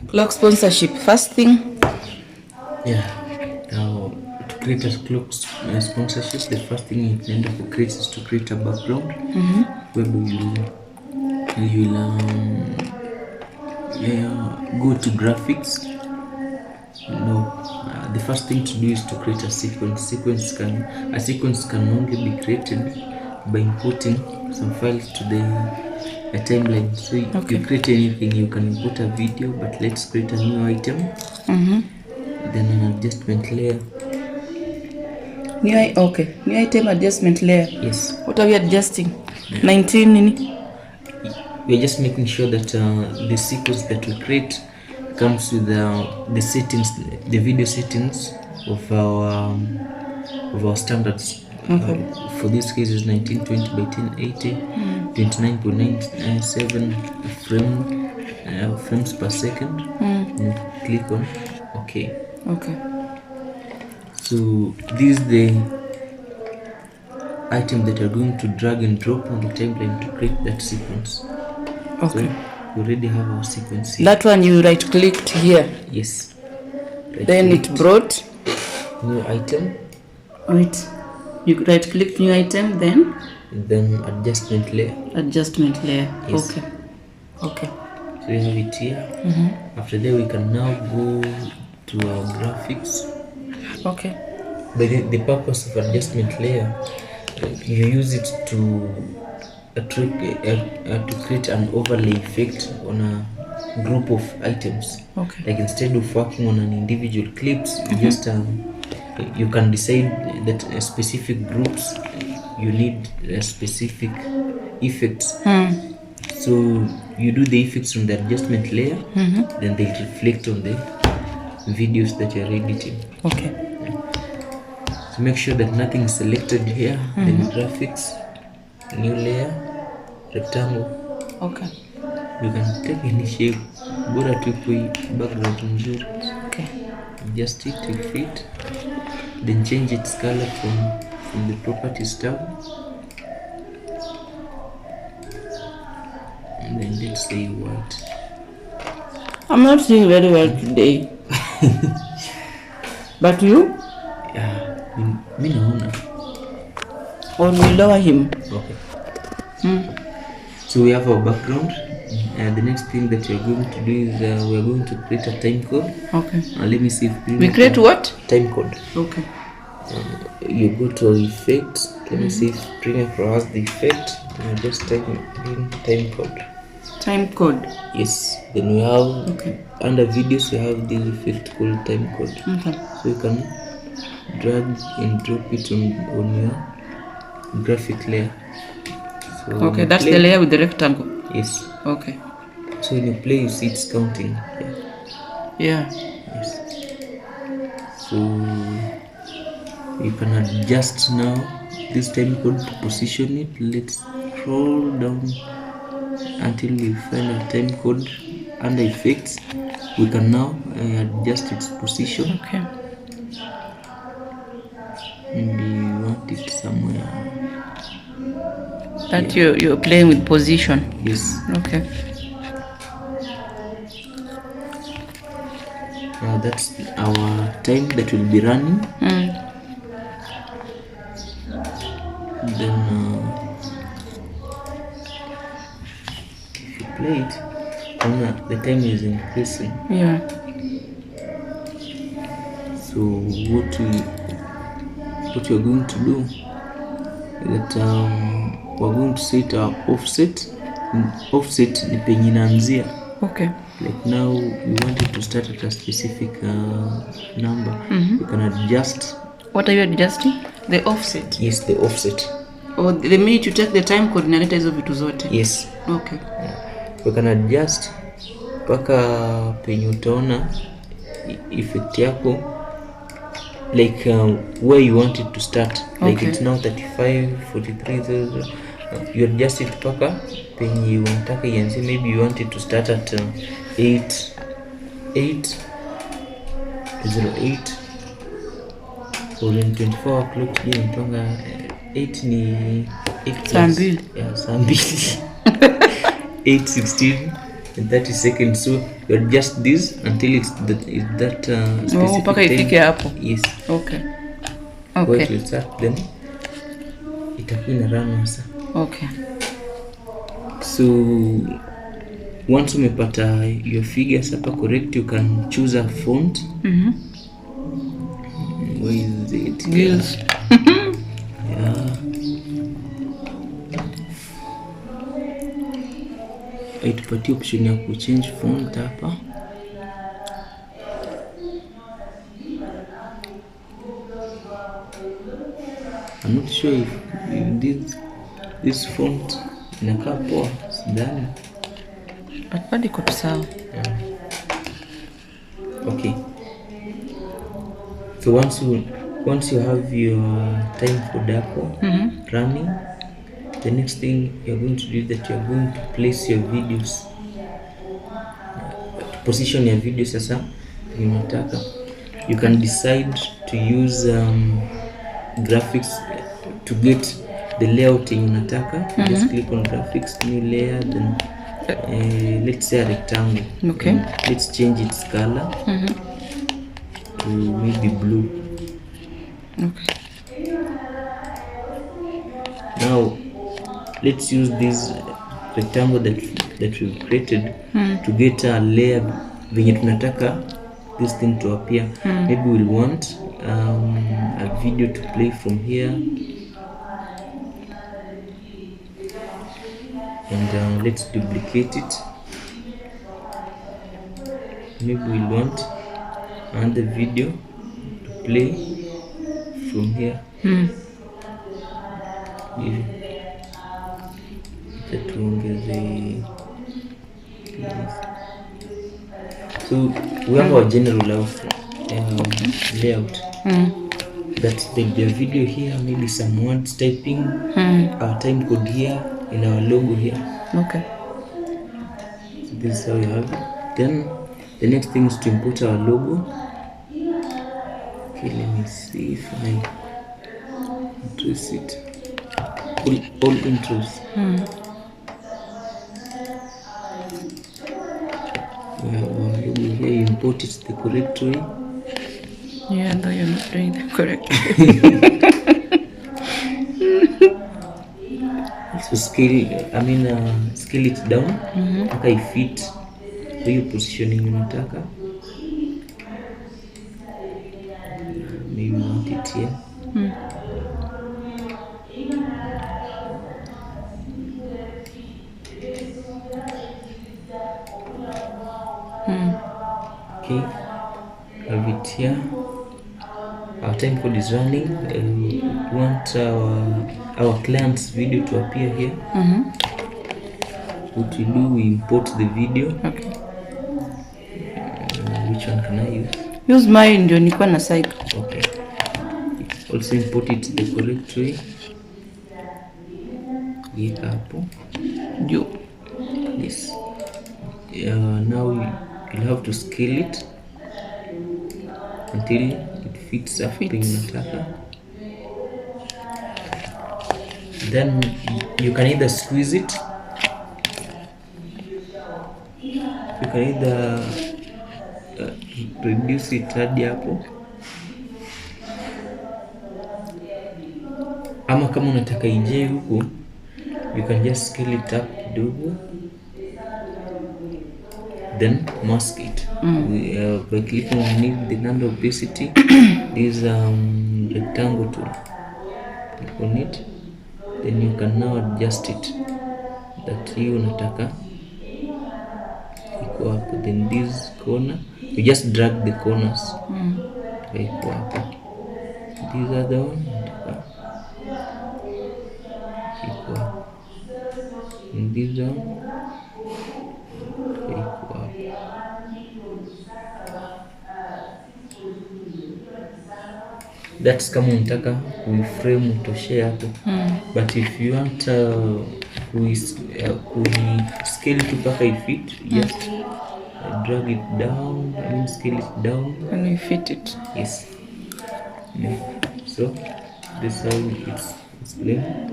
Clock sponsorship. First thing. Yeah. Now, to create a clock sponsorship, the first thing you need to create is to create a background. Where you'll go to graphics. The first thing to do is to create a sequence. A sequence can only be created by inputting some files to the timeline. So you create anything, you can input a video, but let's create a new item. Then an adjustment layer. New item adjustment layer. Yes. What are we adjusting? 19 nini? We're just making sure that the sequence that we create comes with the settings, the video settings of our standards. For this case is 1920 by 1080, 29.97 frames per second. And click on OK. So this is the item that you're going to drag and drop on the timeline to create that sequence. So we already have our sequence here. That one you right clicked here. Yes. Then it brought new item. Wait. You right click new item, then adjustment layer. Yes. Okay. So we have it here. After that we can now go to our graphics. Okay. But the purpose of adjustment layer, you use it to create an overlay effect on a group of items. Like instead of working on an individual clips, you just you can decide that specific groups you need specific effects. So you do the effects on the adjustment layer, then they reflect on the videos that you're editing. So make sure that nothing is selected here. Then graphics, new layer, rectangle. You can take any shape, bora tu background nzuri. Adjust it to fit, then change its color from the properties tab, and then let's say white. I'm not seeing very well today. But you? Yeah, me naona. Or we lower him. So we have our background. The next thing that you're going to do is we're going to create a time code. Let me see if we create what? Time code. You go to effects. Let me see if Premiere Pro has the effect. Then you just type in time code. Time code. Yes. Then we have under videos we have this effect called time code. So you can drag and drop it on your graphic layer. So that's the layer with the rectangle. Yes. So when you play, you see it's counting. Yes. So you can adjust now this time code to position it. Let's scroll down until we find a time code under effects. We can now adjust its position. Maybe you want it somewhere. That you're playing with position. Yes. Now that's our time that will be running. Then if you play it, the time is increasing. So what you're going to do is that we're going to set our offset. Offset ni penye inaanzia. Like now we want it to start at a specific number. You can adjust. What are you adjusting? The offset? Yes, the offset. Or the minute you take the time code inaleta hizo vitu zote? Yes. We can adjust paka penye utaona effect yako, like where you want it to start. Like it's now 35, 43. You adjust it paka penye unataka ianze. Maybe you want it to start at 8:08 or in 24 o'clock today mpanga 8 ni 8 saa mbili 8:16 and 30 seconds. So you adjust this until it's that specific mpaka time. ifike hapo. Yes. Okay. It will start, then itakuwa ina run sasa. Okay. So once umepata your figures hapa correct, you can choose a font. Where is it? Gills. Yeah. Itupatie option ya kuchange font hapa. I'm not sure if this font inakaa poa, sidhani. But bado iko sawa. Okay. So once you have your time for Dapo running, the next thing you're going to do is that you're going to place your videos, to position your videos sasa unataka. You can decide to use graphics to get the layout you unataka. Just click on graphics, new layer, then let's say a rectangle. Okay. Let's change its color to maybe blue. Okay. Now let's use this rectangle that we've created to get a layer venye tunataka this thing to appear. Maybe we'll want a video to play from here, and let's duplicate it. Maybe we'll want another video to play from here. So we have our general layout. That there'll be a video here, maybe some words typing, our time code here, and our logo here. Okay. So this is how we have it. Then the next thing is to import our logo. Okay, let me see if I trace it. All intros. We have our logo here. You import it the correct way. Yeah, though you're not doing the correct. So scale it down mpaka ifit hiyo positioning unataka. Maybe we want it here. Okay, have it here. Our time code is running. We want our client's video to appear here. What we do, we import the video. Okay. Which one can I use? Use mine ndio nilikuwa na side. Okay. Also import it the correct way. Weka hapo. Juu. Yes. Now you'll have to scale it until it fits up penye unataka. Then you can either squeeze it, you can either reduce it hadi hapo, ama kama unataka ije huko, you can just scale it up kidogo, then mask it. By clicking on the number opacity, this rectangle tool, click on it, then you can now adjust it that hii unataka iko hapo. Then this corner you just drag the corners iko hapo. This other one iko hapo, and this one iko hapo. That's kama unataka kuiframe utoshe hapo. But if you want scale it mpaka ifit, just drag it down, scale it down and we fit it. Yes. Yeah. So this is how it's explained.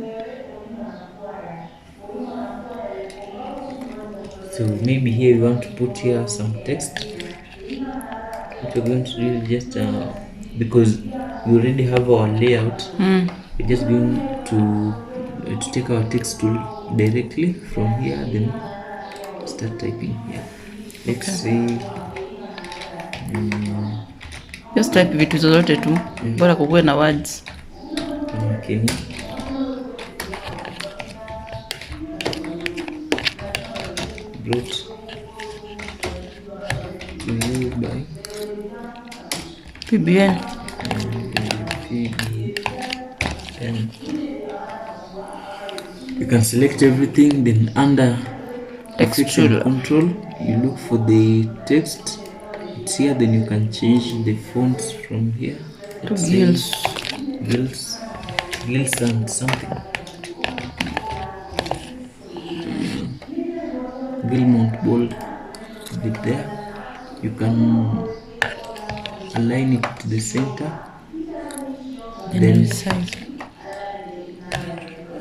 So maybe here we want to put here some text. What we're going to do is just because we already have our layout, we're just going to take our text tool directly from here, then start typing here. Let's say just type vitu zozote tu, bora kukuwe na words. Okay. Brought to you by PBN. You can select everything, then under text and control you look for the text. It's here, then you can change the fonts from here to Gills and something. Gilmont bold with there. You can align it to the center, then size.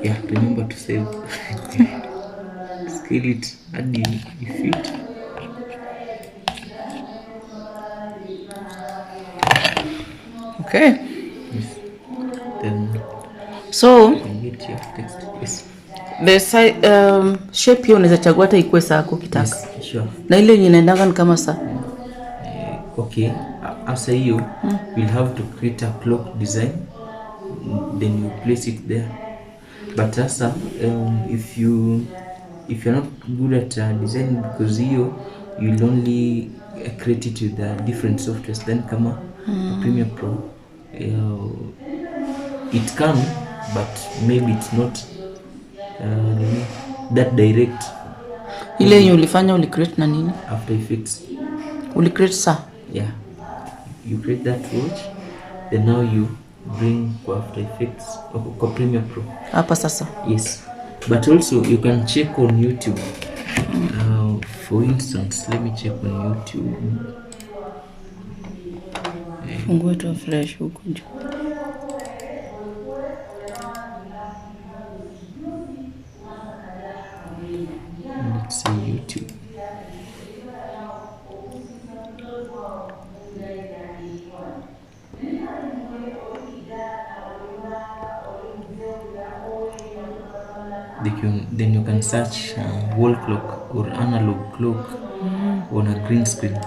Yeah, remember to save. Scale it and you fit. Okay. Yes. Then so you can get your text. Yes. The shape hiyo unaweza chagua hata ikuwe saa yako kitaka. Yes, sure. Na ile yenye inaendanga ni kama saa. Okay. After you will have to create a clock design, then you place it there. But also if you're not good at design, because you'll only create it with different softwares, then come Premiere Pro, it can, but maybe it's not that direct. Ile yenye ulifanya ulicreate na nini? After Effects. Ulicreate saa? Yeah. You create that watch, then now you bring After Effects or Premiere Pro. Hapa sasa? Yes. But also you can check on YouTube. For instance, let me check on YouTube. Fungue tu flash huko juu. Let's see YouTube. Then you can search wall clock or analog clock on a green screen.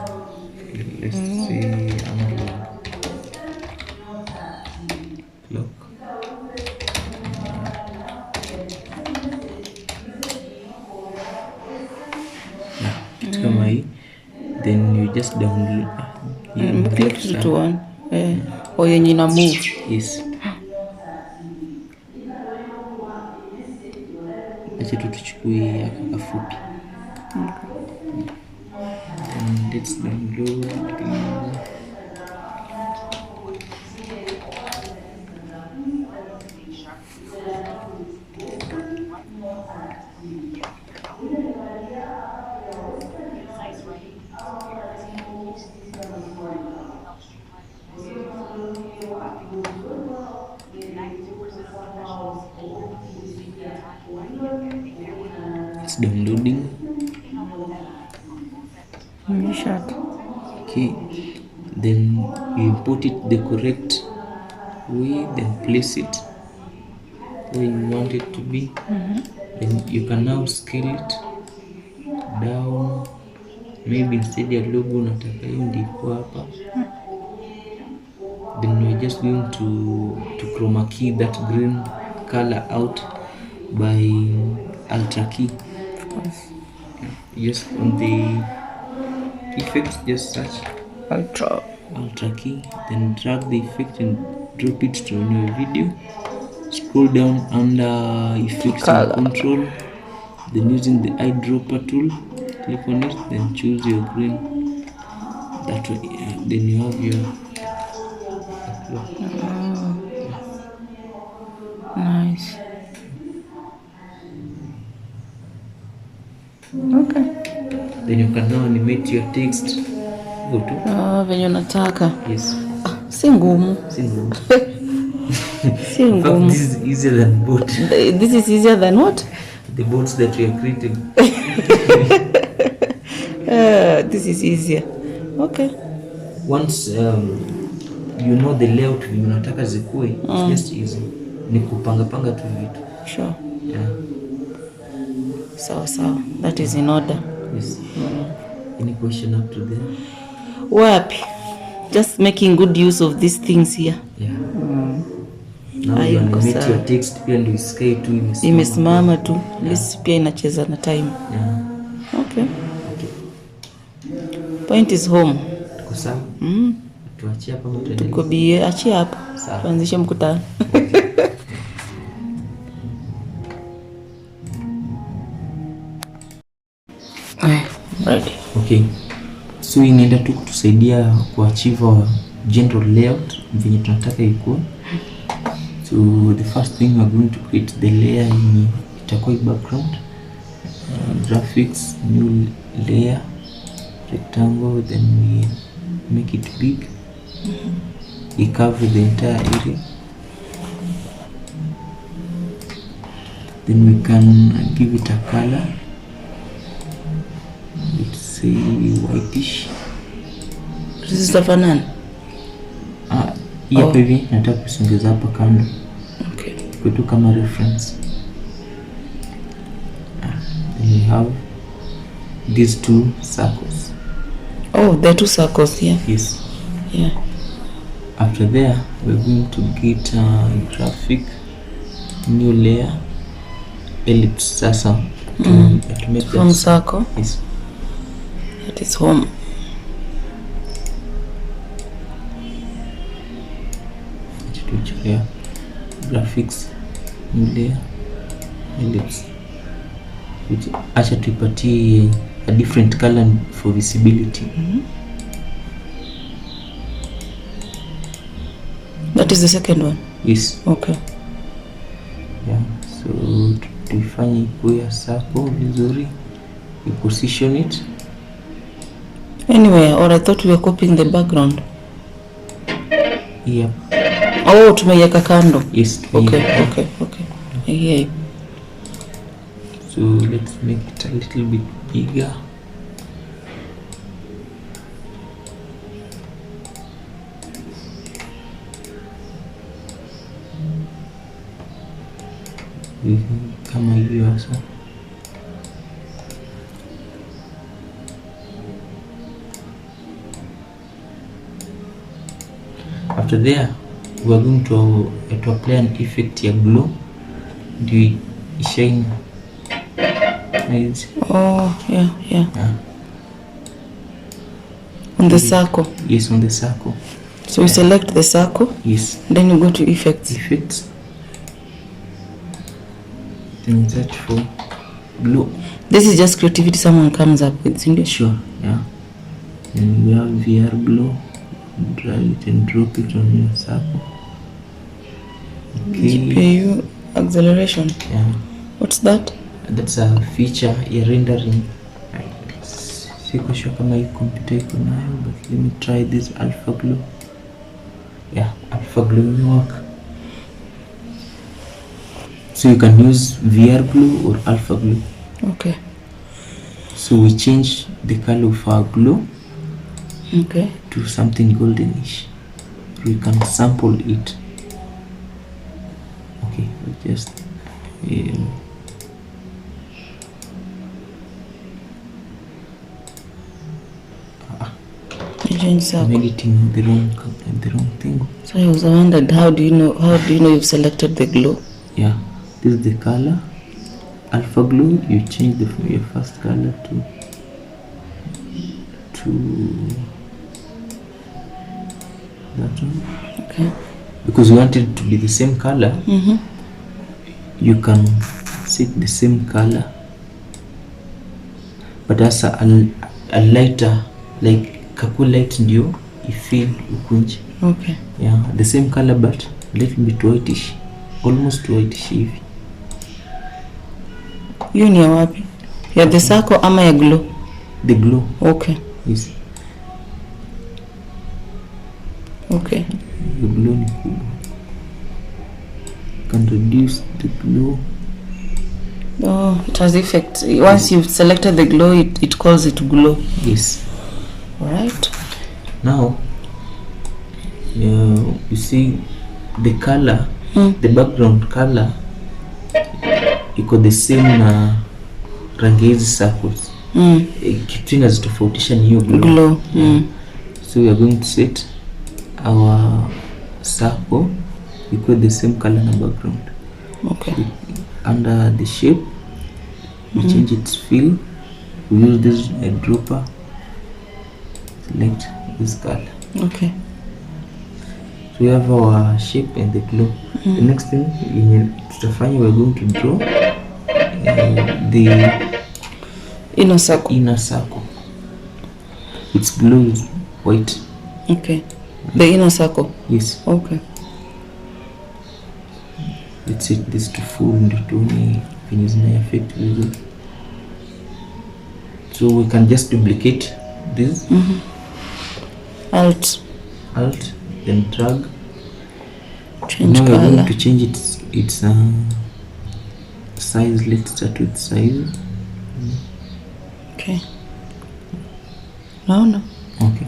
Let's see analog clock. Kitu kama hii, then you just download. Click to one. Or yenye ina move. Yes. Acha tuchukue haka kafupi. And let's download. It's downloading. Okay, then you import it the correct way, then place it where you want it to be. Then you can now scale it down. Maybe instead ya logo nataka hiyo ndiko hapa. Then we're just going to chroma key that green color out by Ultra key. Just on the effects, just search Ultra key, then drag the effect and drop it to your video. Scroll down under effects and control, then using the eyedropper tool, click on it, then choose your green. That way, then you have your nice. Okay. Then you can now animate your text. Go to. Venye unataka. Yes. Si ngumu. Si ngumu. Si ngumu. This is easier than bot. This is easier than what? The bots that we are creating. This is easier. Okay. Once you know the layout vile unataka zikue, it's just easy. Ni kupanga tu vitu. Sure. Yeah. So that is in order. Yes. Any question up to there? Wapi? Just making good use of these things here. Yeah. Now you animate your text pia ndio isikae tu imesimama tu. List pia inacheza na time. Yeah. Okay. Point is home. Tuko sawa? Tuachie hapa mtu. Tuko bie, achia hapa. Tuanzishe mkutano. Ready. Okay. So inaenda tu kutusaidia kuachieve general layout venye tunataka ikuwe. So the first thing we're going to create the layer in itakuwa background, graphics, new layer, rectangle, then we make it big. We cover the entire area. Then we can give it a color. Let's say whitish. This is the fanan. Hapa hivi nataka kusongeza hapa kando. Okay. Kutu kama reference. Then we have these two circles. Oh, there are two circles here. Yes. Yeah. After there, we're going to get a graphic, new layer, ellipse. Sasa to make from circle. Yes. That is home. Yeah. Graphics, new layer, ellipse. Which acha tuipatie a different color for visibility. That is the second one. Yes. Okay. Yeah. So tuifanye ikuwe a circle vizuri. We position it anywhere, or I thought we were copying the background. Yep. Oh, tumeiweka kando. Yes. Okay. Yeah. So let's make it a little bit bigger. Kama hivyo hasa. After there, we are going to apply an effect ya glow. Do shine. Oh, yeah. On the circle. Yes, on the circle. So we select the circle. Yes. Then you go to effects. Then search for glow. This is just creativity someone comes up with, isn't it? Sure. Yeah. And we have VR glow. Drag it and drop it on your circle. Okay. GPU acceleration. Yeah. What's that? That's a feature ya rendering. Siko sure kama hii computer iko nayo, but let me try this alpha glow. Yeah, alpha glow will work. So you can use VR glow or alpha glow. Okay. So we change the color of our glow. Okay. To something goldenish. We can sample it. Okay, we just I'm editing the wrong thing. So I was wondered, how do you know you've selected the glow? Yeah, this is the color. Alpha glow, you change your first color to that one. Okay. Because you want it to be the same color, you can set the same color, but as a lighter, like kaku light ndio ifeel ukunje. Okay. Yeah, the same color but a little bit whitish, almost whitish hivi. Hiyo ni ya wapi? Ya the circle ama ya glow? The glow. Okay. Yes. Okay. The glow ni kubwa. Can reduce the glow. Oh, it has effect. Once you've selected the glow, it calls it glow. Yes. Alright. Now, you see the color, the background color, iko the same na rangi hizi circles. Kitu inazitofautisha ni hiyo glow. So we are going to set our circle equal the same color na background. Okay. Under the shape, we change its fill. We use this dropper. Select this color. Okay. So we have our shape and the glow. The next thing tutafanya, we are going to draw the inner circle. Inner circle. Its glow is white. Okay. The inner circle. Yes. Okay. Let's set this to full ndio tuone venye zina affect vizuri. So we can just duplicate this. Alt, then drag. change now color. We're going to change its size. Let's start with size. Okay. No. Okay.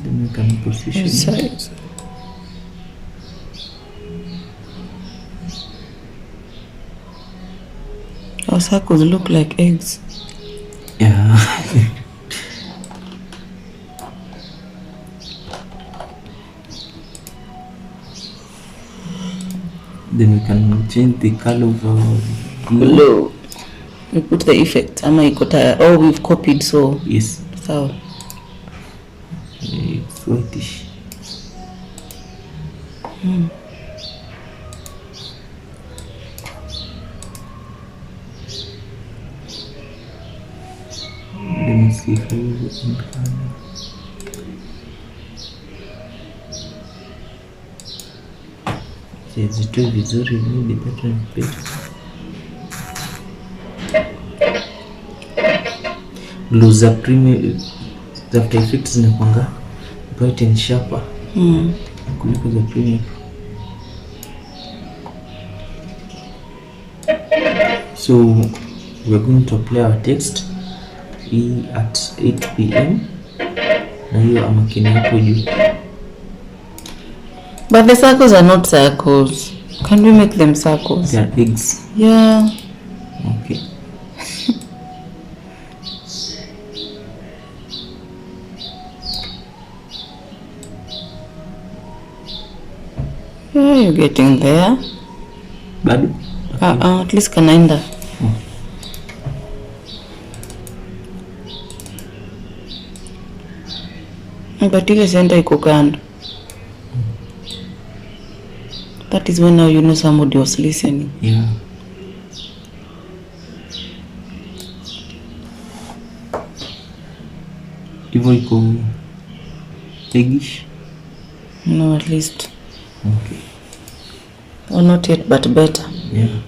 Then we can position size. Our circles look like eggs. Yeah. Then we can change the color of our glow. We put the effect. Oh, we've copied, so yes. So it's whitish. Let me see if I use it in color. Zitoe vizuri, maybe that one is better. Glow za premium za After Effects zinakwanga bright and sharper kuliko za premium. So we are going to apply our text at 8 p.m. na hiyo amakini hapo juu. but the circles are not circles. Can we make them circles? They are eggs. Yeah. Okay. Yeah, you're getting there. Bado? At least kanaenda. But ile center iko kando. That is when now you know somebody was listening. Yeah. Hivyo iko eggish? No, at least. Okay. Or not yet, but better. Yeah.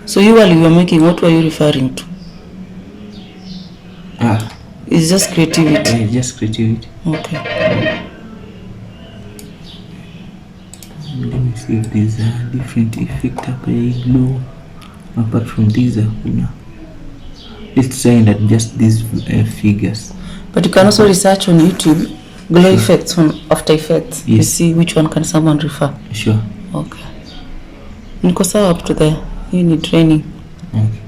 So you while you were making, what were you referring to? It's just creativity. Yeah, just creativity. Okay. Let me see if there's a different effect hapa ya glow. Apart from these hakuna. Let's try and adjust these figures. But you can also research on YouTube glow effects from After Effects. Yes. You see which one can someone refer. Sure. Okay. Niko sawa up to there. You need training. Okay.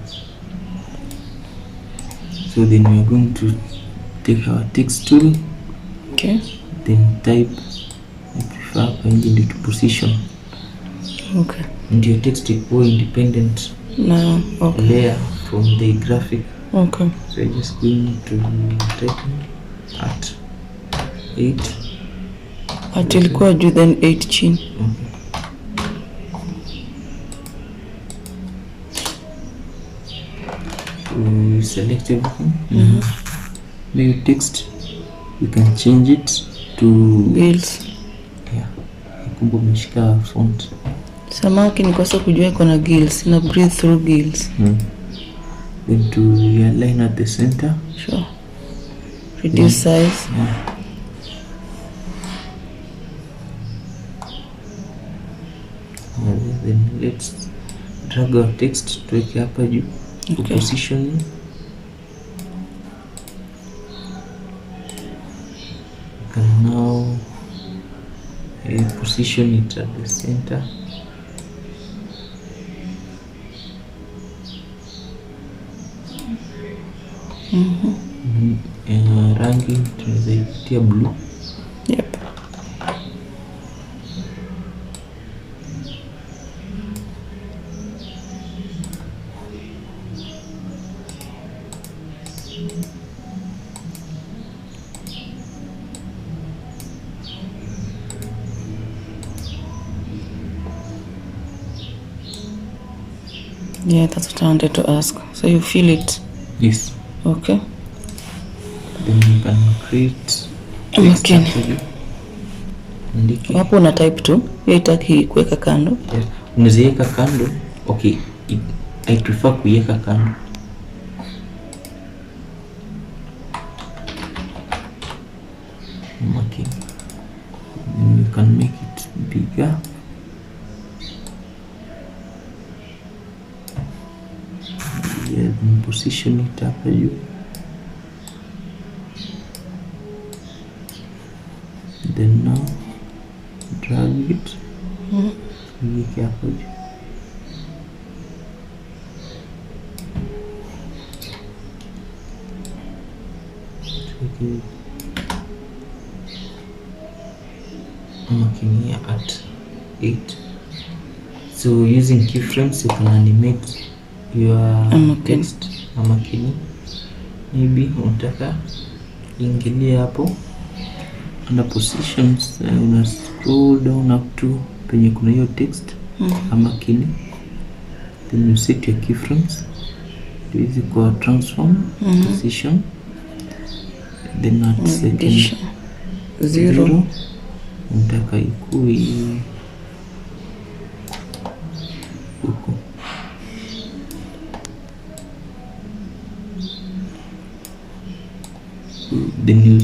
So then we are going to take our text tool. Okay. Then type. I prefer hapa nje ndio to position. Okay. Ndio text iko independent No. Okay. layer from the graphic. Okay. So I'm just going to type at 8. At ilikuwa juu then 8 chini. Okay. We select everything. Maybe text, we can change it to Gills. yeah. Kumbe umeshika font. Samaki nikosa kujua iko na gills, na breathe through gills. Then to align at the center. Sure. Reduce size. Yeah. Then let's drag our text tuweke hapa juu. Okay. Positioning. Can now position it at the center. Rangi tunaweza ipatia blue. Yep. Yeah, that's what I wanted to ask. So you feel it? Yes. Okay. Then you can create Okay. Andike. Hapo una type tu. Hiyo itaki kuweka kando. Yes. Unaziweka kando. Okay. I prefer kuiweka kando. Okay. Then you can make it bigger. Yeah, then position it hapa juu. Then now drag it. Iweke hapa juu. Okay. Making here at 8. So using keyframes you can animate your text. Makini maybe unataka ingilia hapo under positions, una scroll down up to penye kuna hiyo text. Makini then you set your keyframes to easy kwa transform position. Then at second 0 unataka ikue huko. Then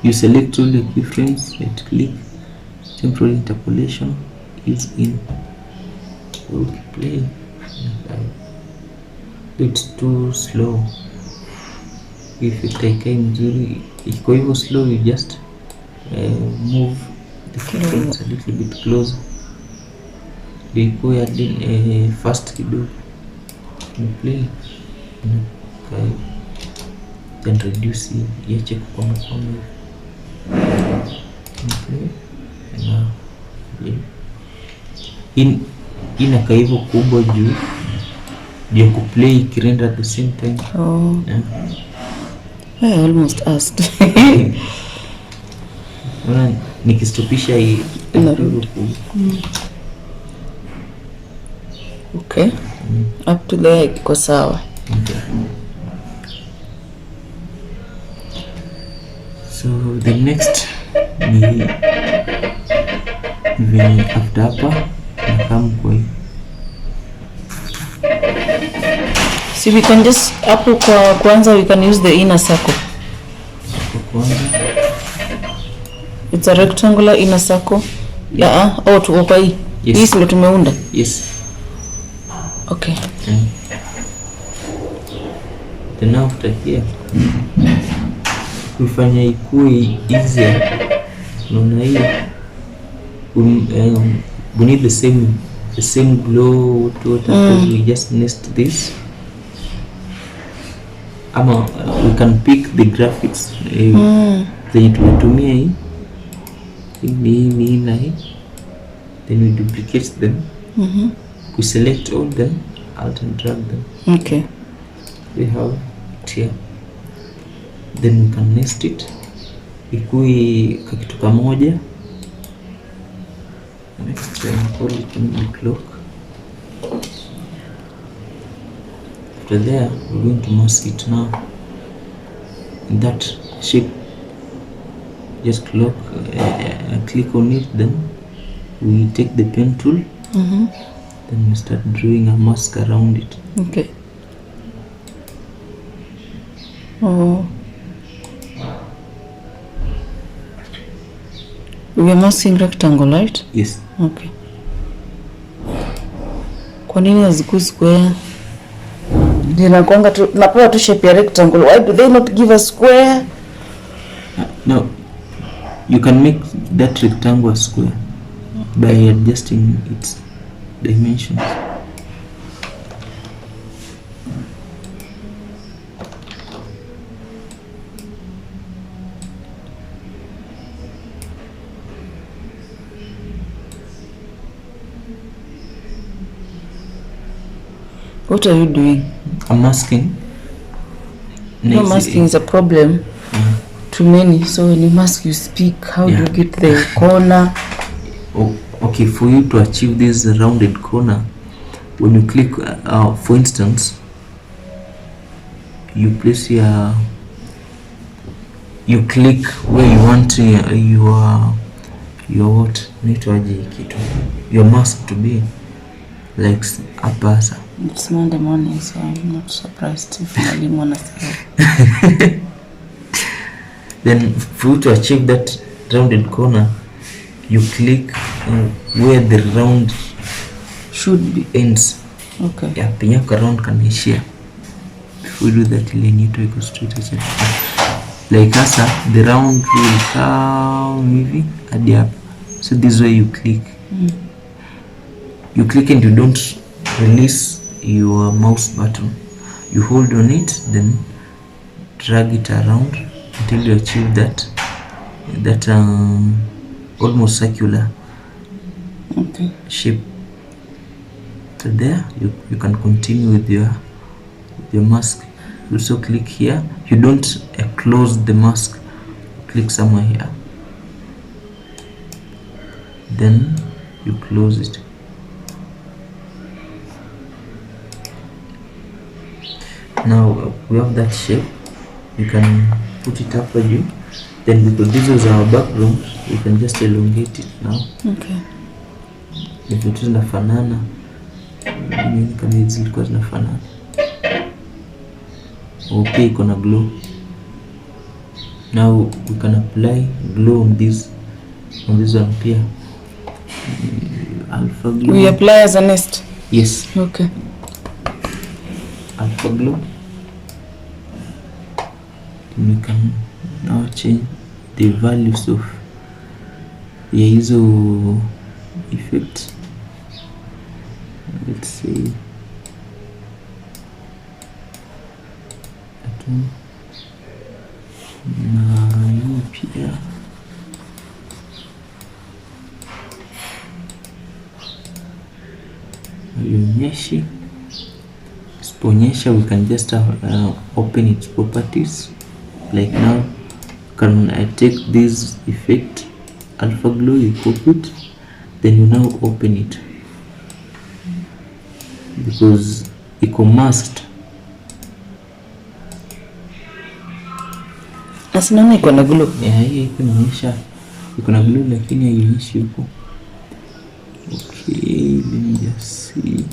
you select all the keyframes, right click, temporal interpolation is in. Okay, play. It's too slow. If you take mzuri iko hivyo slow, you just move the keyframes a little bit closer. Ikuwe fast kidogo. Play. Okay. Then reduce iache kwa mkono. Okay. Na inaka hivyo kubwa juu ndio kuplay kirenda at the same time. Oh. Yeah. I almost asked. Nikistopisha hii. Okay. Up to there iko sawa. Okay. So the next ni venye after hapa nakam kwa hii. So we can just hapo kwa kwanza we can use the inner circle. Kwanza it's a rectangular inner circle. Yeah, tuko kwa hii. Yes. Hii ndio tumeunda. Yes. Okay. Then after here kufanya ikue easier. Unaona hii we need the same glow what we just nest this. Ama we can pick the graphics zenye tumetumia hii na hii, then we duplicate them. We select all them, alt and drag them. Okay. We have it here. Then we can nest it ikui kakitu kamoja. Next time call it the clock. After there we're going to mask it now in that shape. Just click on it, then we take the pen tool. Then we start drawing a mask around it. Okay. Oh. We are masking rectangle, right? Yes. Okay. Kwa nini hazikui square? Zinakuanga tu napewa tu shape ya rectangle. Why do they not give a square? No. You can make that rectangle a square by adjusting its dimensions. What are you doing? I'm masking. No, masking is a problem to many. So when you mask, you speak. How do you get the corner? Oh, okay, for you to achieve this rounded corner, when you click, for instance, you place you click where you want your what? Your mask to be, like hapa. It's Monday morning, so I'm not surprised if mwalimu anasema. Then for you to achieve that rounded corner, you click where the round should be ends. Okay. Yeah, penyako round kanaishia. Before you do that, you need to go straight to like asa, the round will come hivi hadi hapa. So this way you click. You click and you don't release your mouse button. You hold on it, then drag it around until you achieve that almost circular shape. So there you can continue with your mask. You also click here. You don't close the mask. Click somewhere here, then you close it. Now we have that shape. You can put it up for you. Then because this is our background, we can just elongate it now. Okay. If it is zinafanana, kama hizi zilikuwa zinafanana. Okay, iko na glow. Now we can apply glow on this one here. Alpha glow. We apply as a nest. Yes. Okay. Alpha glow. We can now change the values of hizo effect. Let's say na hii pia ionyeshi. Sponyesha, we can just open its properties. Like now, can I take this effect alpha glow, you copy it, then you now open it because iko masked. Asinaona iko na glow. Hii iko inaonyesha iko na glow lakini haionyeshi huko. Okay, let me just see.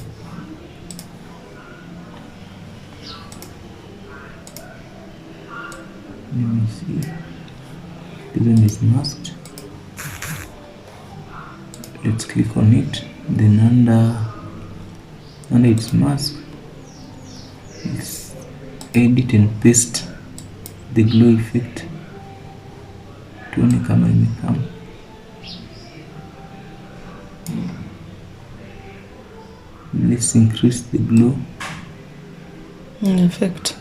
Let me see. This one is masked. Let's click on it. Then under its mask, let's edit and paste the glow effect. Tuone kama imekama. Let's increase the glow. Effect.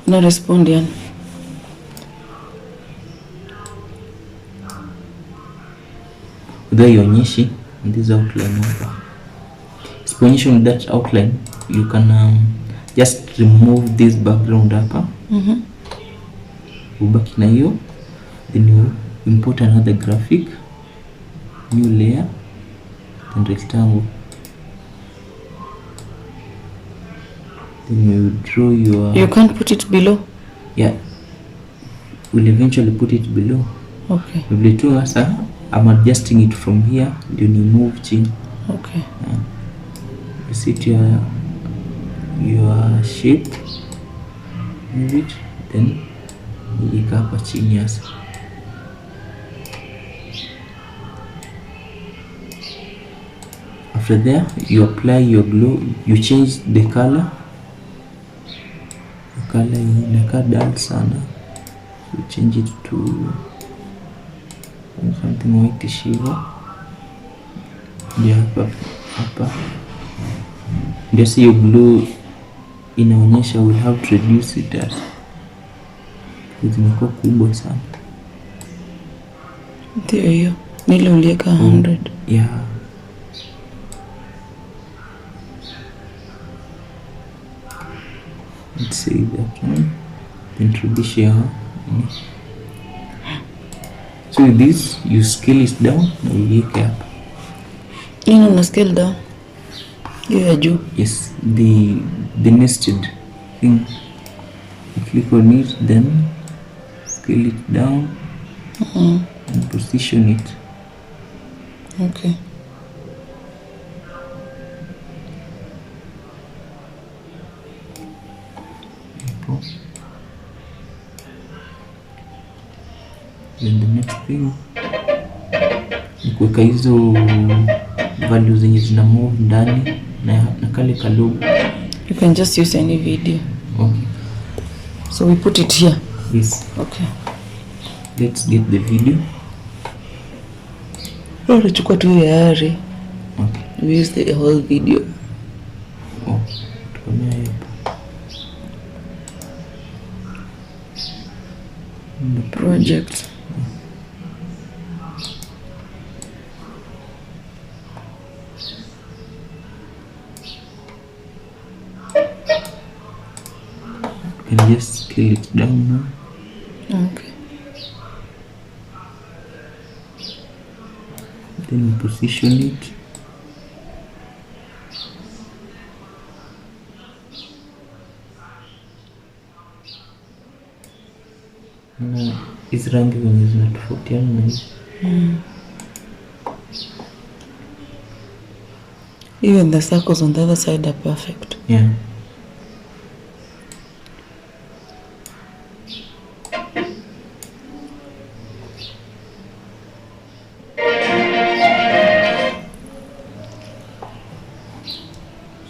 No respond yani. Though ionyeshi this outline hapa. Sponyesha on that outline, you can just remove this background hapa. Ubaki na hiyo, then you import another graphic, new layer, then rectangle. Then you draw your. You can't put it below. Yeah, we'll eventually put it below. Okay. Vile tu sasa, I'm adjusting it from here. Then you move chini. Okay. You set your shape, move it, then ika hapa chini sasa. After there, you apply your glue, you change the color. The color inakaa dull sana, you change it to something whitish hivyo. Ndio hapa ndio hiyo glue inaonyesha we have to reduce it as zimekuwa kubwa sana. Ndio hiyo nile ulieka 100. Yeah. Let's say that one. Introduce here. So with this you scale it down na ulieke hapa. Una scale down hiyo ya juu. Yes, the nested thing. You click on it, then scale it down and position it. Okay. Then the next thing ni kuweka hizo values zenye zina move ndani na kale ka logo. You can just use any video. Okay. So we put it here. Yes. Okay. Let's get the video. Chukua tu yare. Okay. We use the whole video. Oh, tukamia hapa. The project. And just scale it down now. Okay. Then position it. Na hizi rangi zenye zinatofautiana na hizi. Even the circles on the other side are perfect. Yeah.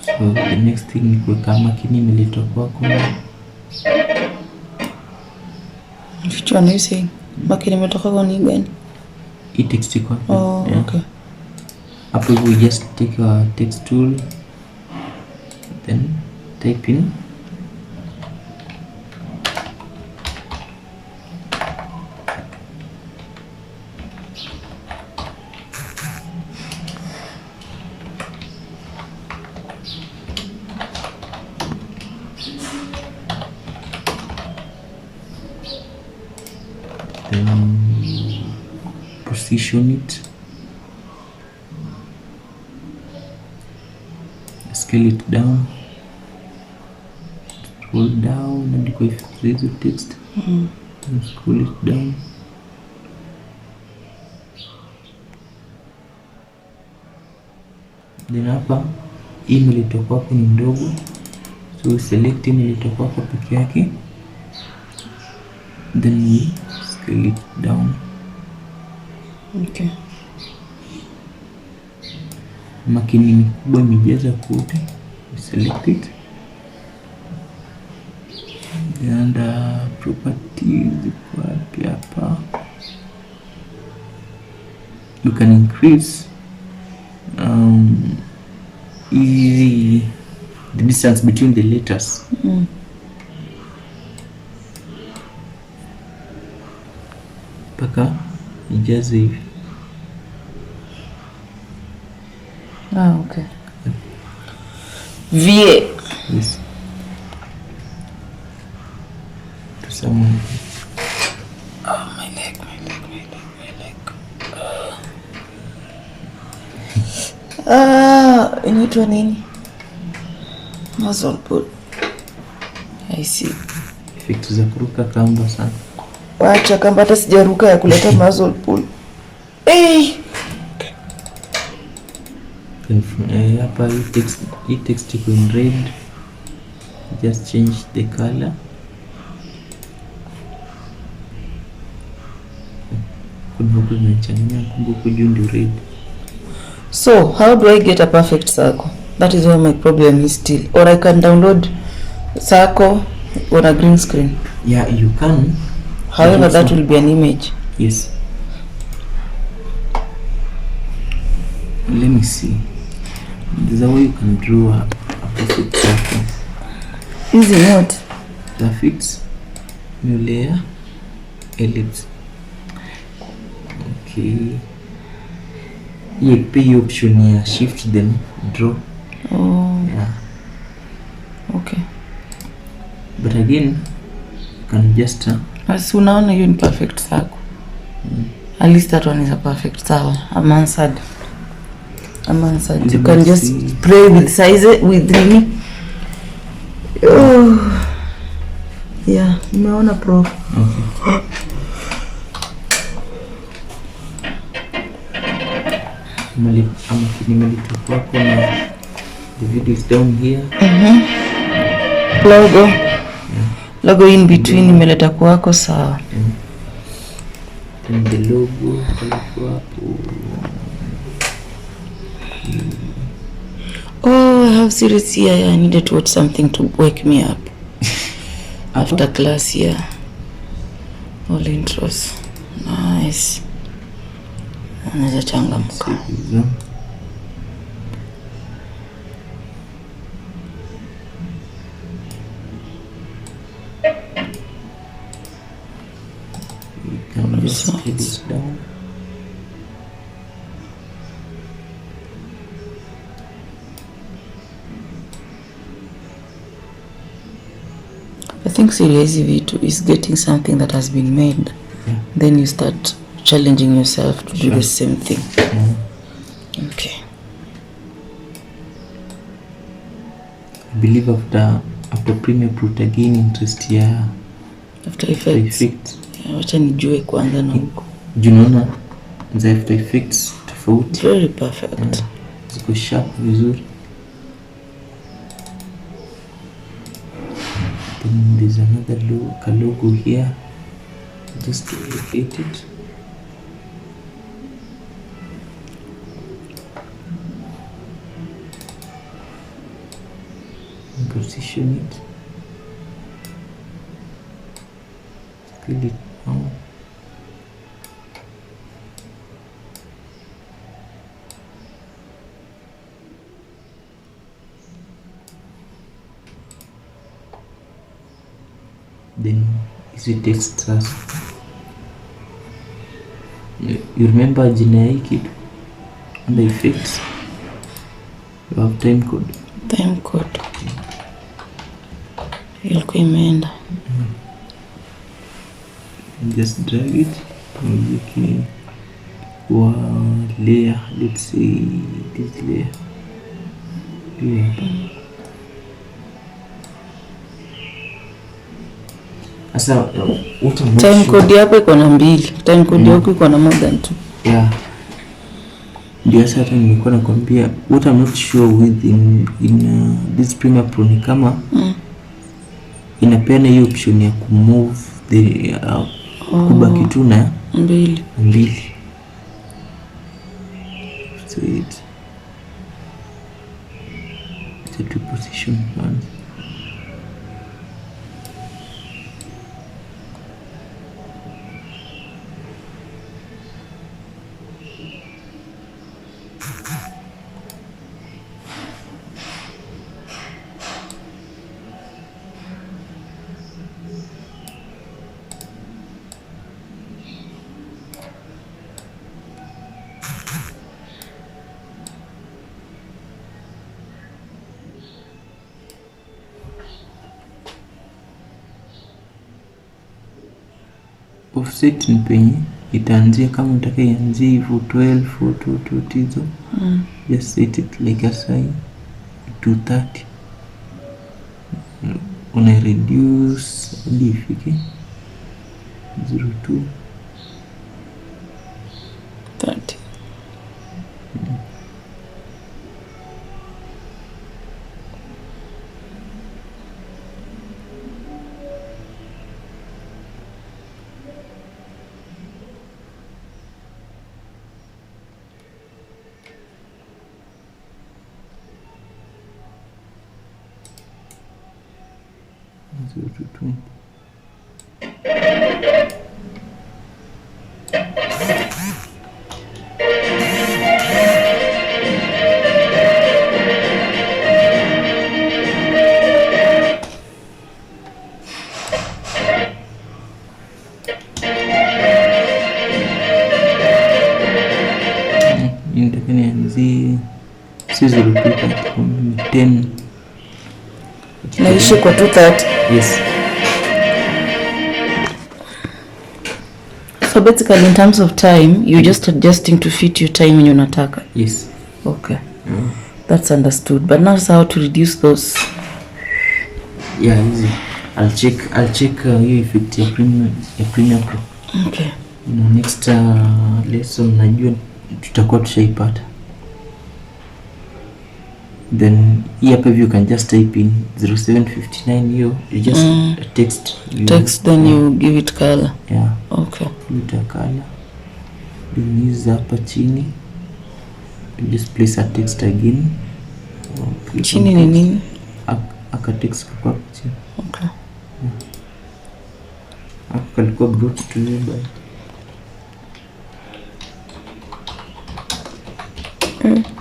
So the next thing ni kuweka makini imeletwa kwako. Which one are you saying? Makini imetoka kwa ni gani? Hii text iko hapo. Oh, yeah. Okay. Hapo we just take a text tool, then type in. Then position it, scale it down, scroll down and go through the text and scroll it down. Then hapa imeletwa kwako ni ndogo, so select imeletwa kwako peke yake, then we scale it down. Okay. Makini ni kubwa imejaza kote, we select it. And properties iko wapi hapa? You can increase the distance between the letters. Paka ijaze hivi. Okay. VA. Yes. To someone. Oh, my leg. Inaitwa nini? Muscle pull. I see. Effect za kuruka kamba sana. Wacha kamba, hata sijaruka ya kuleta muscle pull. Hey! Hapa hii text iko in red. Just change the color. Kuna huku zinachanganya, kumbe huku juu ndio red. So how do I get a perfect circle? That is where my problem is still. Or I can download circle on a green screen. Yeah, you can. However, that will be an image. Yes. Let me see. There's a way you can draw a perfect circle. Using what? Graphics, new layer, ellipse. Okay. Yeah, pay option here. Shift then draw. Oh. Yeah. Okay. But again, you can just. As unaona hiyo ni perfect circle. At least that one is a perfect circle. I'm answered. You can just play with size with me. Oh. Yeah, nimeona pro. Okay. Nimelitoa kwako na the video is down here. Logo. Logo in between nimeleta kwako sawa. And the logo kwako. Oh, I have serious here. I needed to watch something to wake me up. After class, yeah. All intros. Nice. Anaweza changamka. Just take this down. I think serious V2 is getting something that has been made. Yeah. Then you start challenging yourself to do the same thing. Okay. I believe after Premiere Pro again interest here. After Effects. Wacha nijue kwanza na huko. Unaona za After Effects tofauti. Very perfect. Ziko sharp vizuri. Then there's another logo here. Just to locate it. And position it. Scale it down. Then easy extras. You remember jina hii kitu? Under effects. You have time code. Time code. Ilikuwa imeenda. Just drag it. Okay. Layer. Let's say this layer. Yeah. Asa, time code hapo iko na 2. Time code huko iko na more than 2. Yeah. Ndio sasa nilikuwa nakwambia what I'm not sure with in this Premiere Pro ni kama inapeana hiyo option ya kumove the kubaki tu na 2. So it's a two position one. Offset ni penye itaanzia kama unataka ianzie hivyo 12 4 hizo. Just set it like a sign 230. Una reduce hadi ifike 02 30. 220. Nitakanianzi 10 naishi kwa 230. Yes. So basically in terms of time you're just adjusting to fit your time when you're unataka. Yes. Okay. That's understood. But now how to reduce those? Yeah, easy. I'll check you effect your premium pro. Okay. Next lesson najua tutakuwa tushaipata. Then here hapa you can just type in 0759 you just text then you give it color. Yeah. Okay. Uta color. Then use hapa chini. You just place a text again. Chini ni nini? Aka text kwa chini. Okay. Aka kalikuwa brought to you by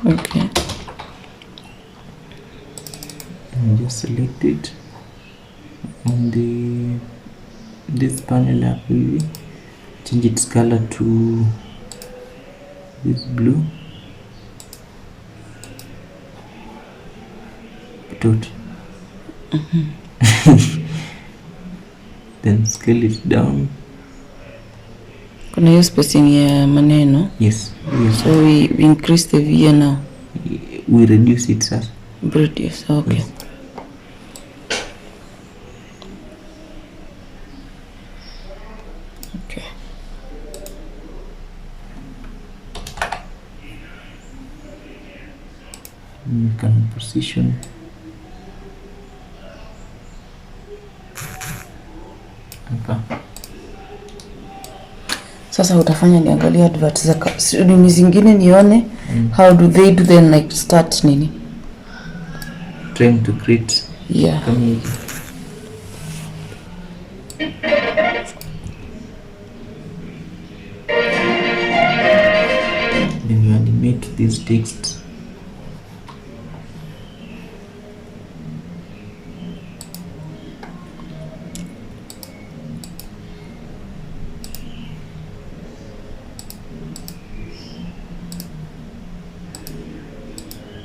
Okay. and just select it on this panel up here. Change its color to this blue. Put out. Then scale it down. Kuna hiyo spacing ya maneno. Yes. So we increase the V now. We reduce it, sir. Reduce. Okay. Yes. Okay. You can position. Okay. Sasa utafanya niangalie advert za nini zingine nione how do they do then like start nini? Trying to create community. Then you animate these texts.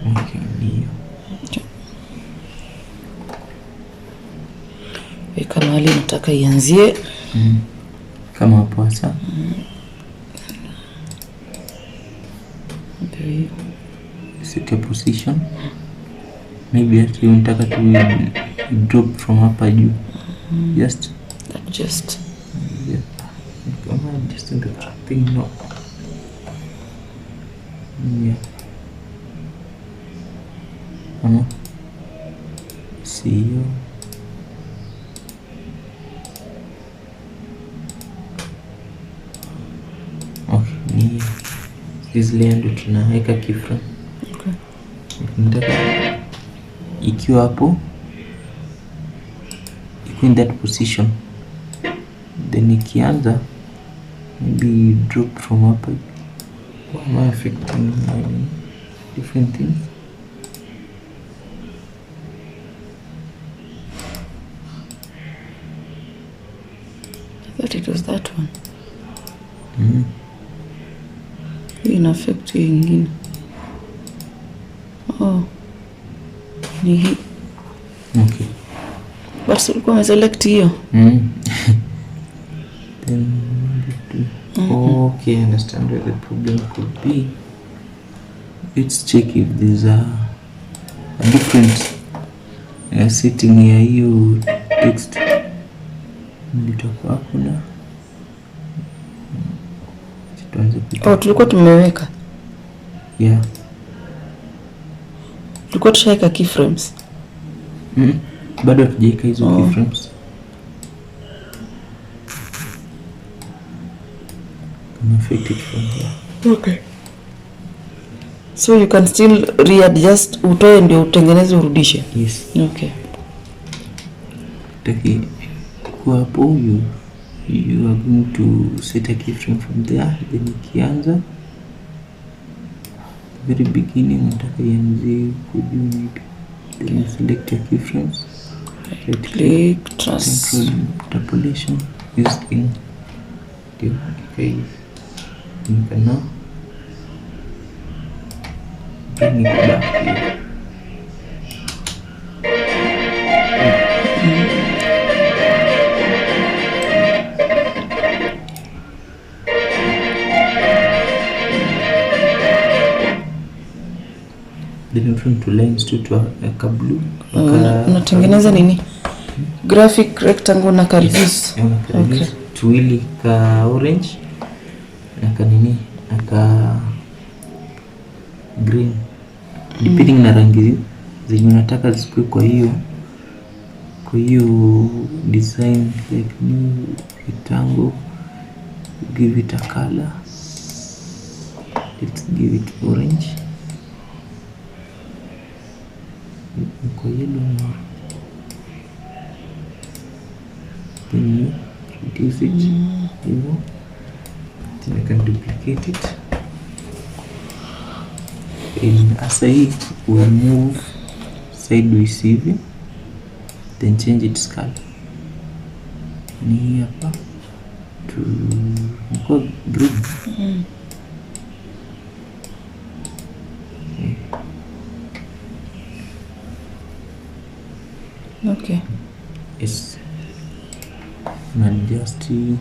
Okay, ndio. Weka mahali nataka ianzie. Kama hapo sasa. Ndio. Set a position. Maybe actually unataka to drop from hapa juu. Just yeah. Come on, just do the thing no. Yeah. See you. Okay, ni hizi layer ndio tunaweka keyframe. Okay. Nataka ikiwa hapo iko in that position, then ikianza maybe drop from hapa. Why am I affecting different things? I thought it was that one. In affect hiyo ingine. Oh. Ni hii. Okay. But ulikuwa umeselect hiyo. Then okay, I understand where the problem could be. Let's check if there's a different setting here. You text nitakuwa kuna tulikuwa tumeweka. Yeah. Tulikuwa tushaweka keyframes. Bado tujaweka hizo keyframes. Can affect it from here. Okay. So you can still readjust, utoe ndio utengeneze urudishe. Yes. Okay. Taki kwa hapo you are going to set a keyframe from there, then ikianza very beginning nataka ianze kujuu maybe, then you select your keyframes, right click, interpolation, use in okay, you can now bring it back here. Then to lines to a blue. Unatengeneza nini? Graphic rectangle na ka reduce. Okay. Tuili ka orange na ka nini? Na ka green. Depending na rangi zenye unataka zikuwe kwa hiyo design, like new rectangle, give it a color. Let's give it orange. Kwa yellow now. Then you reduce it, then I can duplicate it. And as I will move sideways hivi, then change its color. Ni hapa to green. Okay. Yes. And just if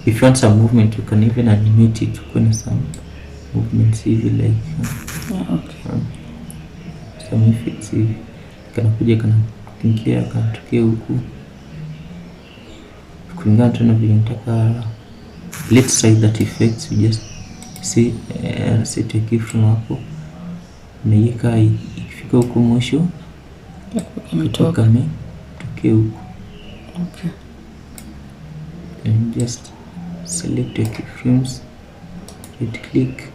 you want some movement, you can even animate it. Kuna some movements hivi like okay. Some effects hivi kana kuja kana kinkia kana tukia huku kulingana tu na vile nataka. Let's try that effects. You just see set a keyframe hapo, unaiweka ikifika huko mwisho kutoka tukia huku. Okay. And just select your keyframes, right click.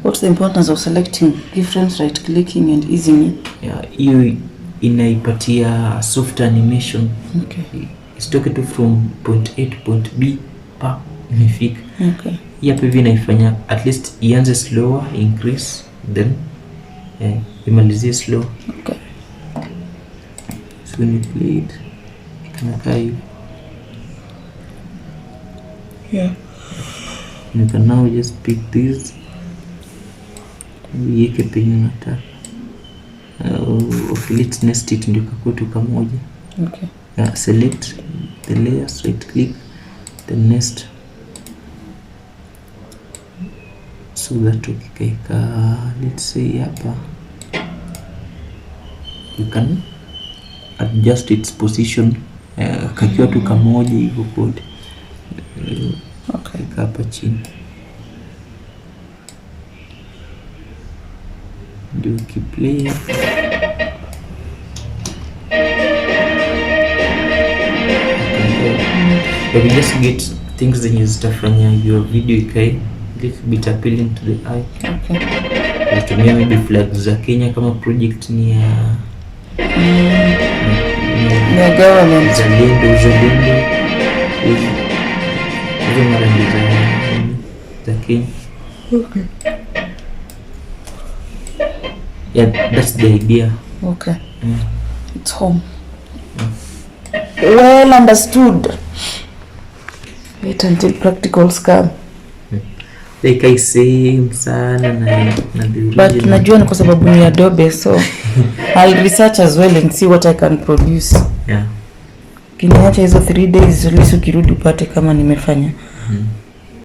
What's the importance of selecting keyframes, right clicking and easing it? Yeah, hiyo inaipatia soft animation. Okay. Isitoke tu from point A to point B pa imefika. Okay. Hii hapa hivi naifanya at least ianze slower, increase, then imalizie slow. Okay. So when you play it, kana kai. Yeah. You can now just pick this. Uiweke penye unataka. Okay, let's nest it ndio kakutu kamoja. Okay. Select the layers, right click, then nest. So that ukikaika, let's say hapa, you can adjust its position kakiwa tu kamoja hivyo kote. Okay. Hapa chini ndio ukiplay but we just get things zenye zitafanya your video ikae little bit appealing to the eye. Okay. Natumia maybe flags za Kenya kama project ni ya government. Uzalendo hizo marangi za Kenya. Okay. Yeah, that's the idea. Okay. It's home. Well understood. Wait until practicals come. Like I say sana na but najua ni kwa sababu ni Adobe, so I'll research as well and see what I can produce. Yeah. Kiniacha hizo 3 days at least ukirudi upate kama nimefanya.